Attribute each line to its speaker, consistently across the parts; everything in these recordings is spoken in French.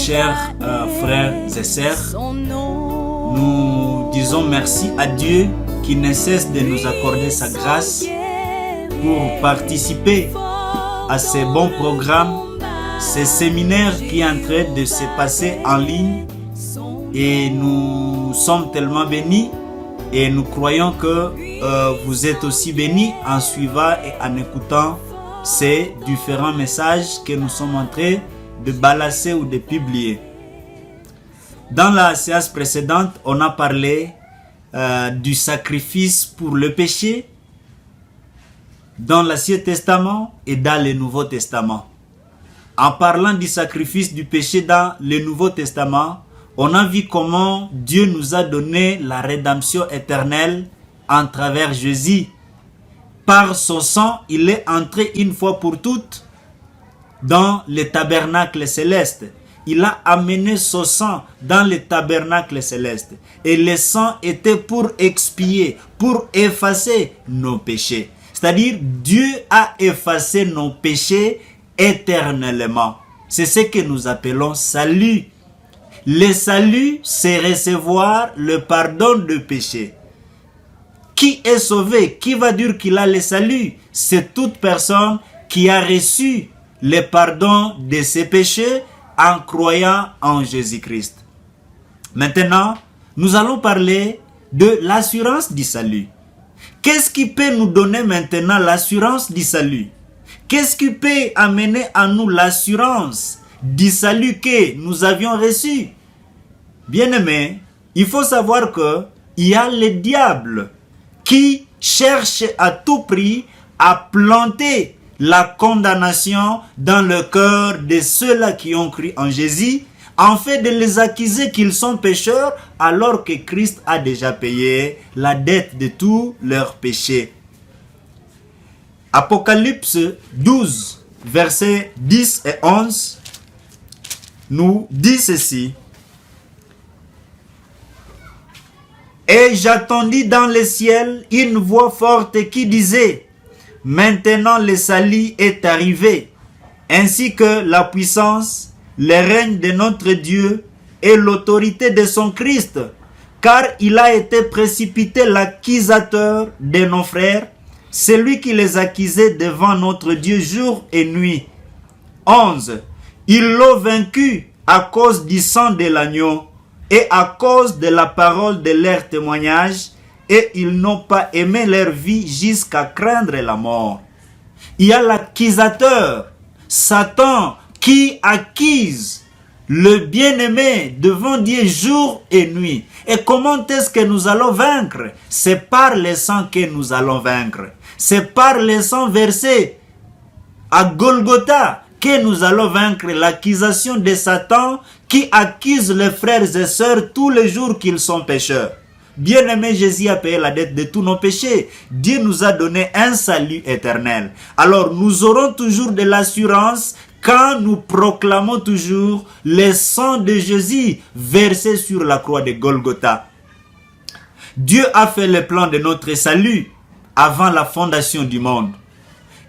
Speaker 1: chers frères et sœurs, nous disons merci à Dieu qui ne cesse de nous accorder sa grâce pour participer à ces bons programmes, ces séminaires qui est en train de se passer en ligne. Et nous sommes tellement bénis et nous croyons que vous êtes aussi bénis en suivant et en écoutant ces différents messages que nous sommes en train de balancer ou de publier. Dans la séance précédente, on a parlé du sacrifice pour le péché dans l'Ancien Testament et dans le Nouveau Testament. En parlant du sacrifice du péché dans le Nouveau Testament, on a vu comment Dieu nous a donné la rédemption éternelle en travers Jésus. Par son sang, il est entré une fois pour toutes dans le tabernacle céleste. Il a amené son sang dans le tabernacle céleste. Et le sang était pour expier, pour effacer nos péchés. C'est-à-dire, Dieu a effacé nos péchés éternellement. C'est ce que nous appelons salut. Le salut, c'est recevoir le pardon de péché. Qui est sauvé? Qui va dire qu'il a le salut? C'est toute personne qui a reçu le pardon de ses péchés en croyant en Jésus-Christ. Maintenant, nous allons parler de l'assurance du salut. Qu'est-ce qui peut nous donner maintenant l'assurance du salut? Qu'est-ce qui peut amener à nous l'assurance du salut que nous avions reçu? Bien-aimés, il faut savoir que il y a le diable qui cherche à tout prix à planter la condamnation dans le cœur de ceux-là qui ont cru en Jésus, en fait de les accuser qu'ils sont pécheurs alors que Christ a déjà payé la dette de tous leurs péchés. Apocalypse 12, versets 10 et 11 nous dit ceci. Et j'entendis dans le ciel une voix forte qui disait: maintenant le salut est arrivé, ainsi que la puissance, le règne de notre Dieu et l'autorité de son Christ, car il a été précipité l'accusateur de nos frères, celui qui les accusait devant notre Dieu jour et nuit. 11. Ils l'ont vaincu à cause du sang de l'agneau et à cause de la parole de leur témoignage, et ils n'ont pas aimé leur vie jusqu'à craindre la mort. Il y a l'accusateur, Satan, qui accuse le bien-aimé devant Dieu jour et nuit. Et comment est-ce que nous allons vaincre? C'est par le sang que nous allons vaincre. C'est par le sang versé à Golgotha que nous allons vaincre l'accusation de Satan qui accuse les frères et sœurs tous les jours qu'ils sont pécheurs. Bien-aimé, Jésus a payé la dette de tous nos péchés. Dieu nous a donné un salut éternel. Alors nous aurons toujours de l'assurance quand nous proclamons toujours le sang de Jésus versé sur la croix de Golgotha. Dieu a fait le plan de notre salut avant la fondation du monde.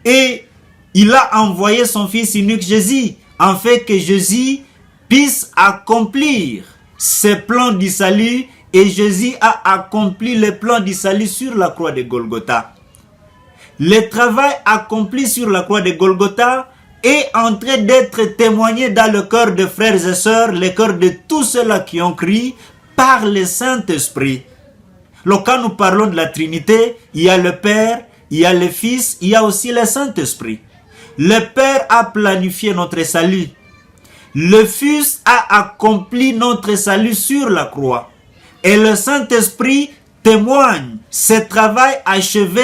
Speaker 1: Et il a envoyé son Fils unique Jésus, en fait que Jésus puisse accomplir ce plan du salut. Et Jésus a accompli le plan du salut sur la croix de Golgotha. Le travail accompli sur la croix de Golgotha est en train d'être témoigné dans le cœur de frères et sœurs, le cœur de tous ceux-là qui ont cru par le Saint-Esprit. Quand nous parlons de la Trinité, il y a le Père, il y a le Fils, il y a aussi le Saint-Esprit. Le Père a planifié notre salut. Le Fils a accompli notre salut sur la croix. Et le Saint-Esprit témoigne ce travail achevé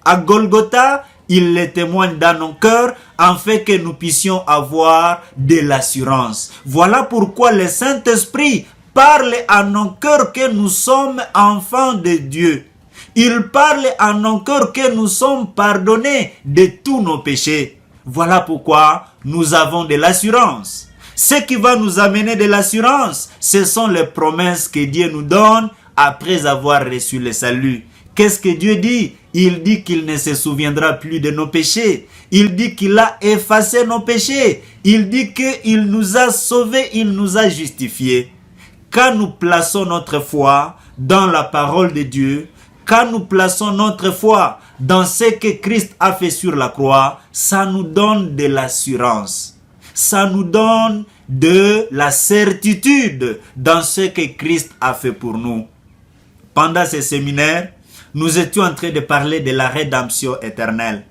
Speaker 1: à Golgotha. Il le témoigne dans nos cœurs afin que nous puissions avoir de l'assurance. Voilà pourquoi le Saint-Esprit parle à nos cœurs que nous sommes enfants de Dieu. Il parle à nos cœurs que nous sommes pardonnés de tous nos péchés. Voilà pourquoi nous avons de l'assurance. Ce qui va nous amener de l'assurance, ce sont les promesses que Dieu nous donne après avoir reçu le salut. Qu'est-ce que Dieu dit? Il dit qu'il ne se souviendra plus de nos péchés. Il dit qu'il a effacé nos péchés. Il dit qu'il nous a sauvés, il nous a justifiés. Quand nous plaçons notre foi dans la parole de Dieu, quand nous plaçons notre foi dans ce que Christ a fait sur la croix, ça nous donne de l'assurance. Ça nous donne de la certitude dans ce que Christ a fait pour nous. Pendant ce séminaire, nous étions en train de parler de la rédemption éternelle.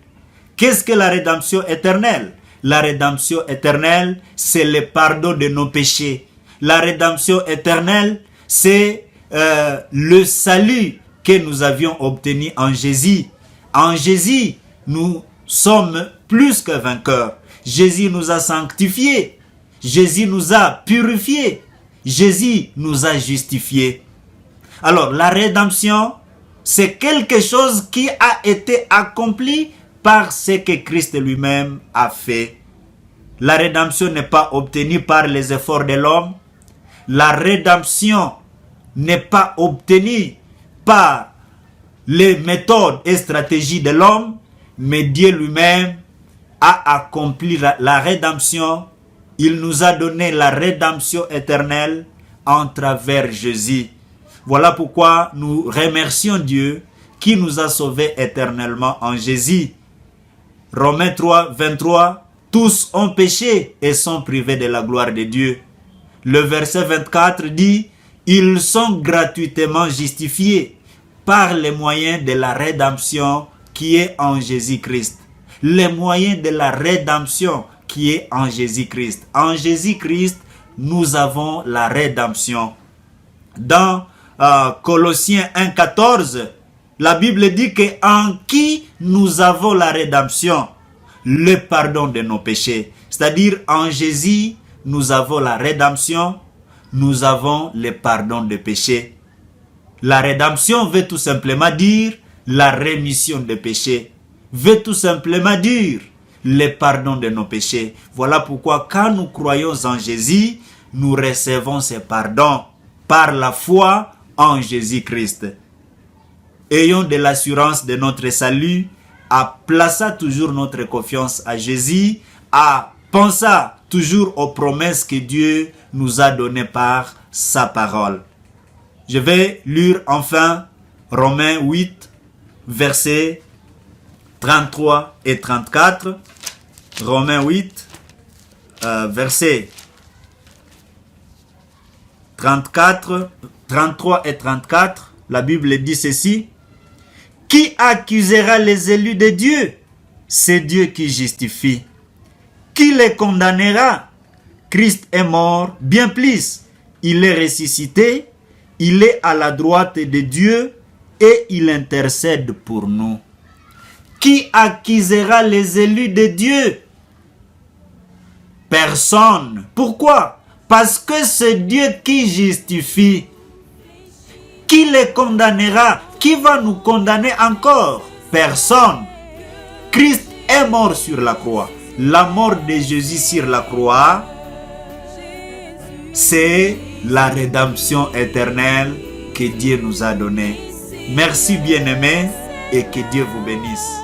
Speaker 1: Qu'est-ce que la rédemption éternelle? La rédemption éternelle, c'est le pardon de nos péchés. La rédemption éternelle, c'est le salut que nous avions obtenu en Jésus. En Jésus, nous sommes plus que vainqueurs. Jésus nous a sanctifiés. Jésus nous a purifiés. Jésus nous a justifiés. Alors, la rédemption, c'est quelque chose qui a été accompli par ce que Christ lui-même a fait. La rédemption n'est pas obtenue par les efforts de l'homme. La rédemption n'est pas obtenue par les méthodes et stratégies de l'homme, mais Dieu lui-même a accompli la rédemption. Il nous a donné la rédemption éternelle en travers Jésus. Voilà pourquoi nous remercions Dieu qui nous a sauvés éternellement en Jésus. Romains 3, 23, tous ont péché et sont privés de la gloire de Dieu. Le verset 24 dit, ils sont gratuitement justifiés par les moyens de la rédemption qui est en Jésus-Christ. Les moyens de la rédemption qui est en Jésus-Christ. En Jésus-Christ, nous avons la rédemption. Dans Colossiens 1,14, la Bible dit qu'en qui nous avons la rédemption, le pardon de nos péchés. C'est-à-dire en Jésus, nous avons la rédemption, nous avons le pardon des péchés. La rédemption veut tout simplement dire la rémission des péchés. Veut tout simplement dire le pardon de nos péchés. Voilà pourquoi quand nous croyons en Jésus, nous recevons ce pardon par la foi en Jésus-Christ. Ayons de l'assurance de notre salut, à placer toujours notre confiance à Jésus, à penser toujours aux promesses que Dieu nous a données par sa parole. Je vais lire enfin Romains 8, versets 33 et 34. Romains 8, versets 34, 33 et 34. La Bible dit ceci. Qui accusera les élus de Dieu? C'est Dieu qui justifie. Qui les condamnera? Christ est mort, bien plus. Il est ressuscité, il est à la droite de Dieu et il intercède pour nous. Qui accusera les élus de Dieu? Personne. Pourquoi? Parce que c'est Dieu qui justifie. Qui les condamnera? Qui va nous condamner encore? Personne. Christ est mort sur la croix. La mort de Jésus sur la croix, c'est la rédemption éternelle que Dieu nous a donnée. Merci bien-aimés et que Dieu vous bénisse.